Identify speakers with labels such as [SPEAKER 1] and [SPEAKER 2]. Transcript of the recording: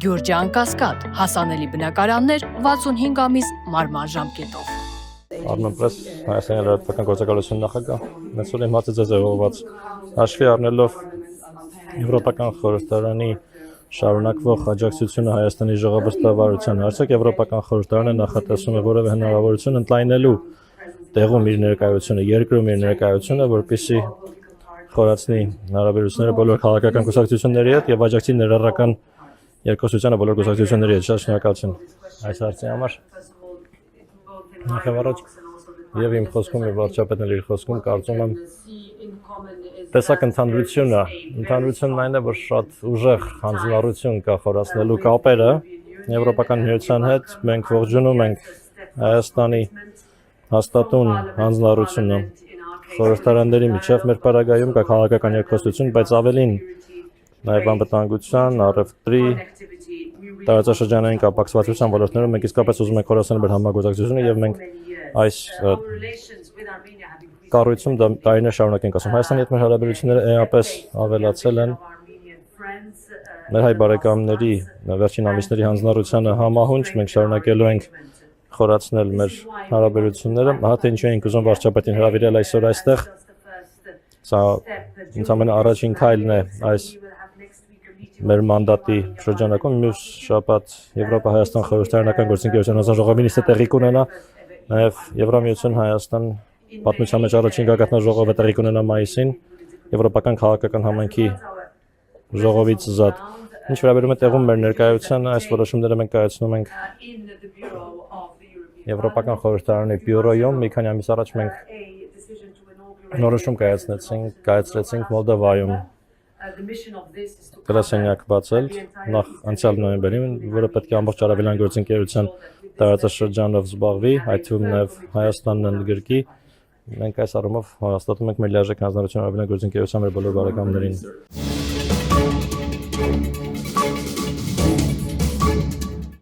[SPEAKER 1] Գյուրջան Կասկադ, հասանելի բնակարաններ 65 ամիս մարման ժամկետով։
[SPEAKER 2] Armenpress Հայաստանի լրատվական գործակալության նախագահ Մենսուր Իմացը ձևավորված հաշվի առնելով Եվրոպական խորհրդարանի շարունակվող աջակցությունը Հայաստանի ժողովրդավարության հարցակ Եվրոպական խորհրդարանը նախատեսում է որևէ հնարավորություն ընդլայնելու տեղում իր ներկայությունը, երկրում իր ներկայությունը, որպեսզի խորացնի հարաբերությունները բոլոր քաղաքական կուսակցությունների հետ եւ աջակցի ներառական երկխոսությանը բոլոր կուսակցությունների հետ։ Շատ շնորհակալություն այս հարցի համար։ Նախավարաճ եւ իմ խոսքում եւ վարչապետն էլ իր խոսքում կարծում եմ տեսակ ընդհանրությունն այն է, որ շատ ուժեղ հանձնառություն կա խորացնելու կապերը Եվրոպական միության հետ։ Մենք ողջունում ենք Հայաստանի հաստատուն հանձնառությունը խորհրդարանների միջև մեր պարագայում կա քաղաքական երկխոսություն, բայց ավելին նաև անվտանգության, առևտրի, տարածաշրջանային կապակցվածության ոլորտներում մենք իսկապես ուզում ենք խորացնել մեր համագործակցությունը եւ մենք այս կառույցում տարիներ շարունակ ենք ասում Հայաստանի հետ մեր հարաբերությունները էապես ավելացել են մեր հայ բարեկամների վերջին ամիսների հանձնառությանը համահունչ մենք շարունակելու ենք խորացնել մեր հարաբերությունները հա թե ինչու ենք ուզում վարչապետին հրավիրել այսօր այստեղ սա ինձ առաջին քայլն է այս մեր մանդատի շրջանակում մյուս շաբաթ Եվրոպա-Հայաստան խորհրդարանական գործընկերության հանձնաժողովի նիստը տեղի կունենա նաև Եվրամիություն Հայաստան պատմության մեջ առաջին գագաթնաժողովը տեղի կունենա մայիսին Եվրոպական քաղաքական համայնքի ժողովից զատ ինչ վերաբերում է տեղում մեր ներկայությանը այս որոշումները մենք կայացնում ենք Եվրոպական խորհրդարանի բյուրոյում մի քանի ամիս առաջ մենք նորոշում կայացրեցինք Մոլդովայում գրասենյակ բացել նախ անցյալ նոյեմբերին, որը պետք է ամբողջ արևելյան գործընկերության տարածաշրջանով զբաղվի, այդ թվում նաև Հայաստանն ընդգրկի։ Մենք այս առումով հաստատում ենք մեր լիարժեք հանձնառությունը արևելյան գործընկերության մեր բոլոր բարեկամներին։